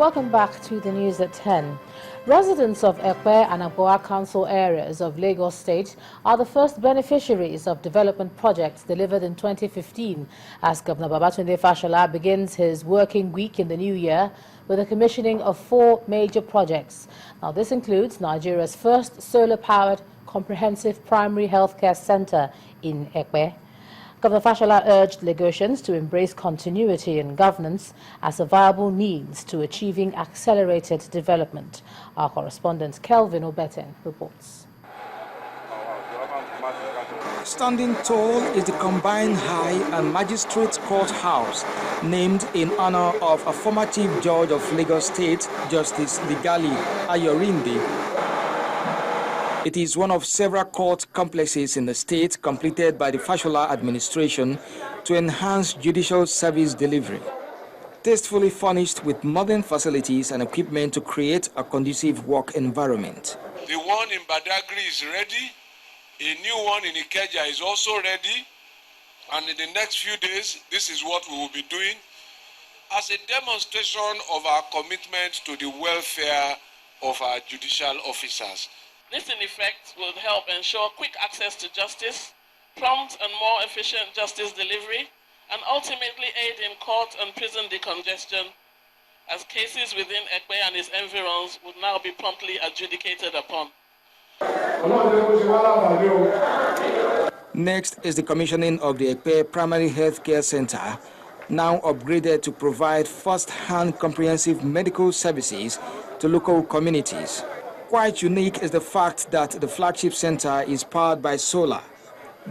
Welcome back to the news at 10. Residents of Ekpe and Abia council areas of Lagos State are the first beneficiaries of development projects delivered in 2015 as Governor Babatunde Fashola begins his working week in the new year with the commissioning of 4 major projects. Now, this includes Nigeria's first solar-powered comprehensive primary healthcare center in Ekpe. Governor Fashola urged Lagosians to embrace continuity in governance as a viable means to achieving accelerated development. Our correspondent Kelvin Obeten reports. Standing tall is the combined High and Magistrate Court House, named in honor of a former Chief Judge of Lagos State, Justice Ligali Ayorinde. It is one of several court complexes in the state completed by the Fashola administration to enhance judicial service delivery. Tastefully furnished with modern facilities and equipment to create a conducive work environment. The one in Badagry is ready. A new one in Ikeja is also ready. And in the next few days, this is what we will be doing as a demonstration of our commitment to the welfare of our judicial officers. This, in effect, will help ensure quick access to justice, prompt and more efficient justice delivery, and ultimately aid in court and prison decongestion, as cases within Ekpe and its environs would now be promptly adjudicated upon. Next is the commissioning of the Ekpe Primary Healthcare Center, now upgraded to provide first-hand comprehensive medical services to local communities. Quite unique is the fact that the flagship center is powered by solar.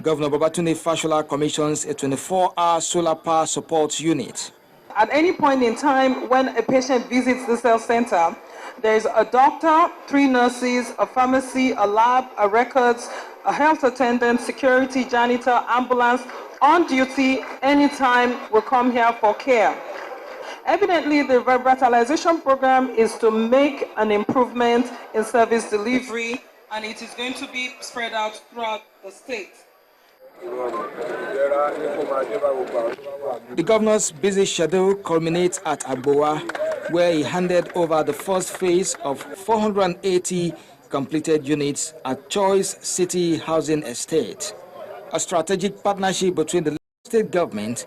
Governor Babatunde Fashola commissions a 24-hour solar power support unit. At any point in time when a patient visits this health center, there is a doctor, 3 nurses, a pharmacy, a lab, a records, a health attendant, security, janitor, ambulance on duty anytime will come here for care. Evidently, the revitalization program is to make an improvement in service delivery, and it is going to be spread out throughout the state. The governor's busy schedule culminates at Abia, where he handed over the first phase of 480 completed units at Choice City Housing Estate, a strategic partnership between the state government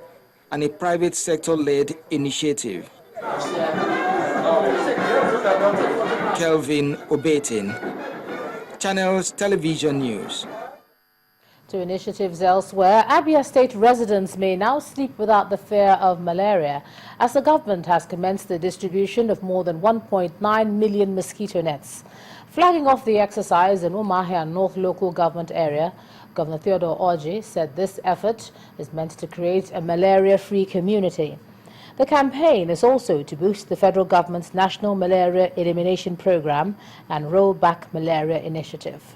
and a private sector-led initiative. Kelvin Obeten, Channels Television News. To initiatives elsewhere, Abia State residents may now sleep without the fear of malaria, as the government has commenced the distribution of more than 1.9 million mosquito nets. Flagging off the exercise in Umahia North Local Government Area, Governor Theodore Orji said this effort is meant to create a malaria-free community. The campaign is also to boost the federal government's National Malaria Elimination Program and roll back malaria initiative.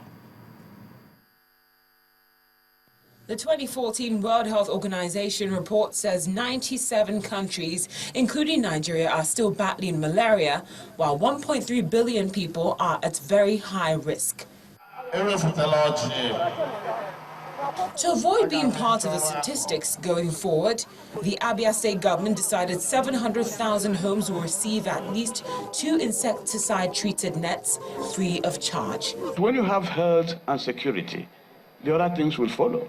The 2014 World Health Organization report says 97 countries, including Nigeria, are still battling malaria, while 1.3 billion people are at very high risk. To avoid being part of the statistics going forward, the Abia State government decided 700,000 homes will receive at least 2 insecticide-treated nets free of charge. When you have health and security, the other things will follow.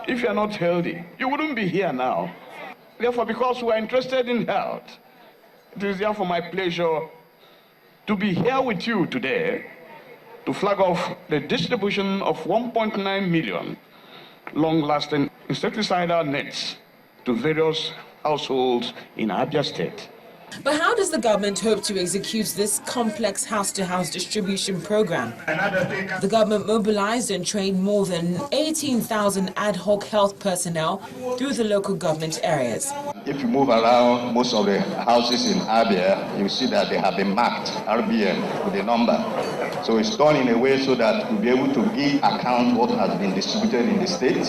If you are not healthy, you wouldn't be here now. Therefore, because we are interested in health, it is therefore my pleasure to be here with you today to flag off the distribution of 1.9 million long-lasting insecticidal nets to various households in Abia State. But how does the government hope to execute this complex house-to-house distribution program? The government mobilized and trained more than 18,000 ad hoc health personnel through the local government areas. If you move around most of the houses in Abia, you see that they have been marked RBM with a number. So it's done in a way so that we'll be able to give account what has been distributed in the state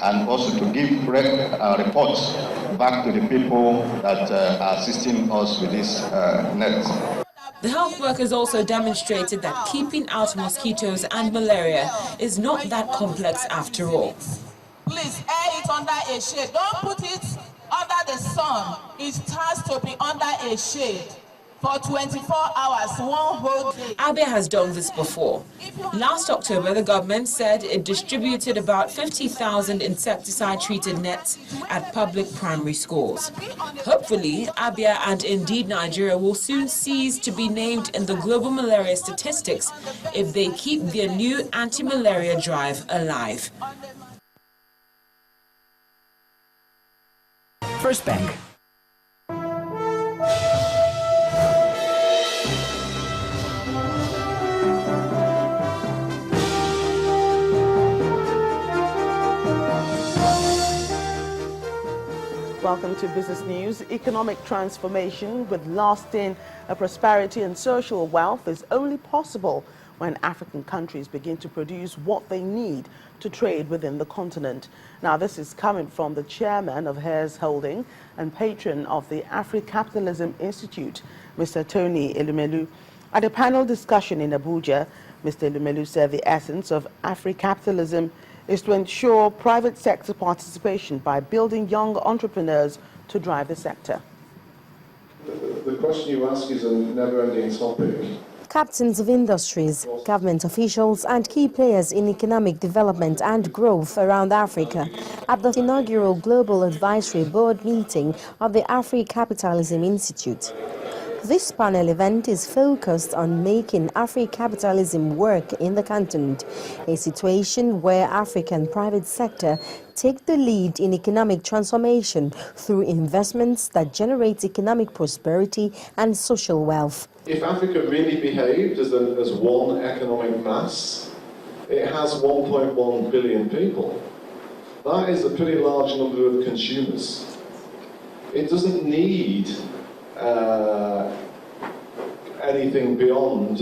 and also to give reports back to the people that are assisting us with this net. The health workers also demonstrated that keeping out mosquitoes and malaria is not that complex after all. Please air it under a shade. Don't put it under the sun is tasked to be under a shade for 24 hours, one whole day. Abia has done this before. Last October, the government said it distributed about 50,000 insecticide-treated nets at public primary schools. Hopefully, Abia and indeed Nigeria will soon cease to be named in the global malaria statistics if they keep their new anti-malaria drive alive. First Bank. Welcome to Business News. Economic transformation with lasting prosperity and social wealth is only possible when African countries begin to produce what they need to trade within the continent. Now, this is coming from the chairman of Hares Holding and patron of the Afri-Capitalism Institute, Mr. Tony Elumelu. At a panel discussion in Abuja, Mr. Elumelu said the essence of Afri-Capitalism is to ensure private sector participation by building young entrepreneurs to drive the sector. The question you ask is a never-ending topic. Captains of industries, government officials and key players in economic development and growth around Africa at the inaugural Global Advisory Board meeting of the Afri-Capitalism Institute. This panel event is focused on making Afri-Capitalism work in the continent, a situation where African private sector take the lead in economic transformation through investments that generate economic prosperity and social wealth. If Africa really behaved as one economic mass, it has 1.1 billion people. That is a pretty large number of consumers. It doesn't need anything beyond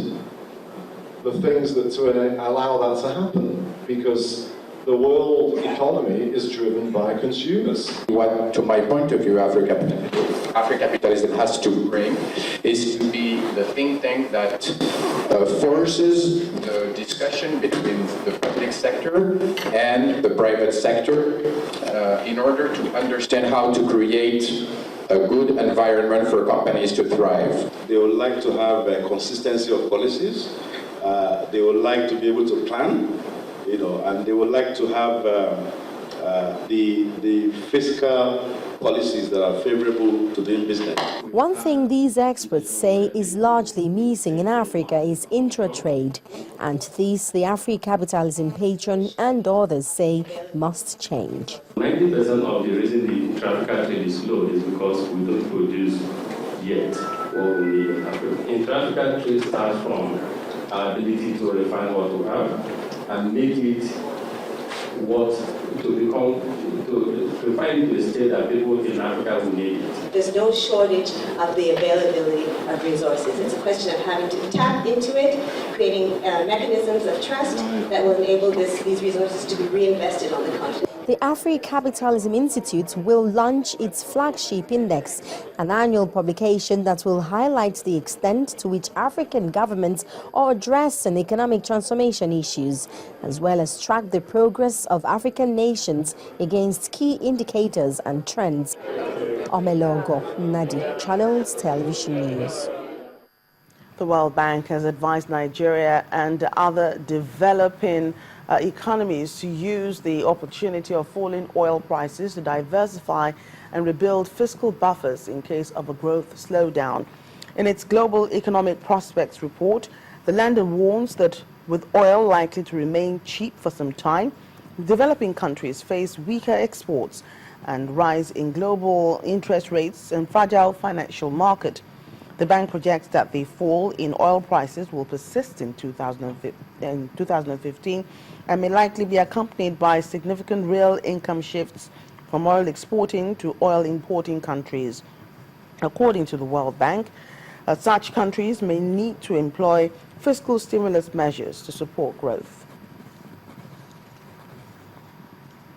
the things that to allow that to happen, because the world economy is driven by consumers. What, to my point of view, Afri-Capitalism has to bring is to be the think tank that forces the discussion between the public sector and the private sector in order to understand how to create a good environment for companies to thrive. They would like to have a consistency of policies. They would like to be able to plan, and they would like to have the fiscal policies that are favorable to doing business. One thing these experts say is largely missing in Africa is intra-trade, and this the Afri-Capitalism patron and others say must change. 90% of the reason the intra-Africa trade is low is because we don't produce yet what we need in Africa. Intra-Africa trade starts from our ability to refine what we have and make it to refine it to a state that people in Africa will need it. There's no shortage of the availability of resources. It's a question of having to tap into it, creating mechanisms of trust that will enable these resources to be reinvested on the continent. The Afri-Capitalism Institute will launch its flagship index, an annual publication that will highlight the extent to which African governments are addressing economic transformation issues, as well as track the progress of African nations against key indicators and trends. Omelongo Nadi, Channels Television News. The World Bank has advised Nigeria and other developing economies to use the opportunity of falling oil prices to diversify and rebuild fiscal buffers in case of a growth slowdown. In its Global Economic Prospects report, the lender warns that with oil likely to remain cheap for some time, developing countries face weaker exports and rise in global interest rates and fragile financial market. The bank projects that the fall in oil prices will persist in 2015 and may likely be accompanied by significant real income shifts from oil exporting to oil importing countries. According to the World Bank, such countries may need to employ fiscal stimulus measures to support growth.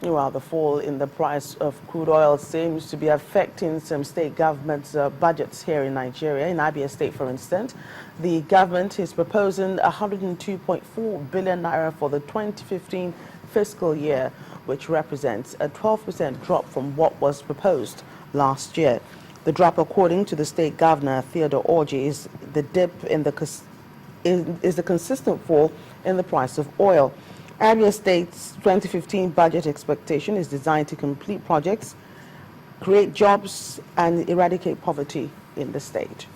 Well, the fall in the price of crude oil seems to be affecting some state governments' budgets here in Nigeria. In Abia State, for instance, the government is proposing 102.4 billion naira for the 2015 fiscal year, which represents a 12% drop from what was proposed last year. The drop, according to the state governor, Theodore Orji, is the dip in the consistent fall in the price of oil. Abia State's 2015 budget expectation is designed to complete projects, create jobs, and eradicate poverty in the state.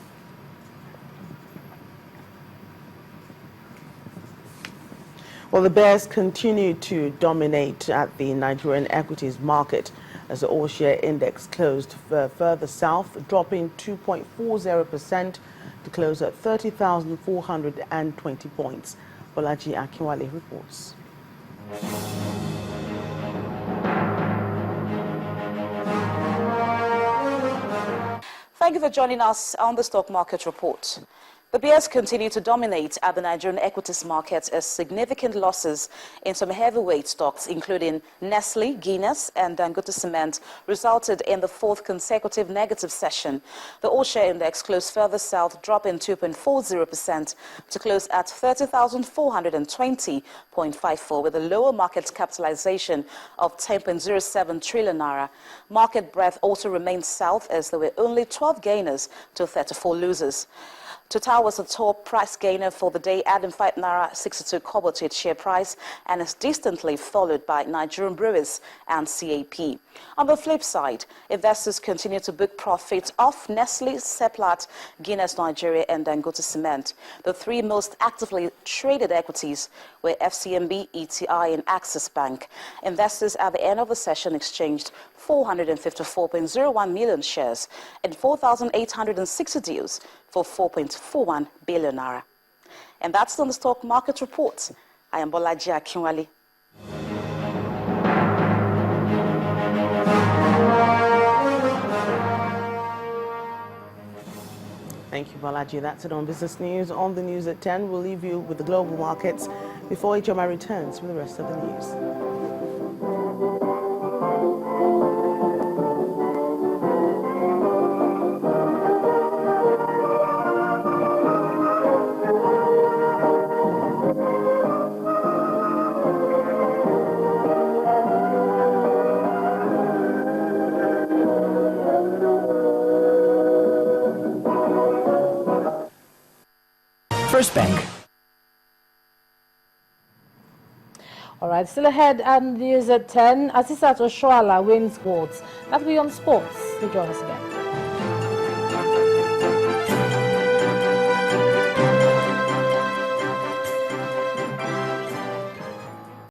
Well, the bears continue to dominate at the Nigerian equities market as the all-share index closed further south, dropping 2.40% to close at 30,420 points. Bolaji Akinwale reports. Thank you for joining us on the Stock Market Report. The bears continue to dominate at the Nigerian equities market as significant losses in some heavyweight stocks, including Nestle, Guinness, and Dangote Cement, resulted in the fourth consecutive negative session. The all-share index closed further south, dropping 2.40% to close at 30,420.54, with a lower market capitalization of 10.07 trillion naira. Market breadth also remained south as there were only 12 gainers to 34 losers. Total was the top price gainer for the day, adding 5 naira 62 kobo to its share price, and is distantly followed by Nigerian Brewers and CAP. On the flip side, investors continue to book profits off Nestle, Seplat, Guinness Nigeria, and Dangote Cement. The three most actively traded equities were FCMB, ETI, and Access Bank. Investors at the end of the session exchanged 454.01 million shares and 4,860 deals for 4.41 billion naira. And that's on the Stock Market Report. I am Bolaji Akinwale. Thank you, Balaji. That's it on Business News. On the news at 10, we'll leave you with the global markets before HMI returns with the rest of the news. First Bank. All right, still ahead and news at 10. Asisat Oshoala wins sports. That'll be on sports. So join us again.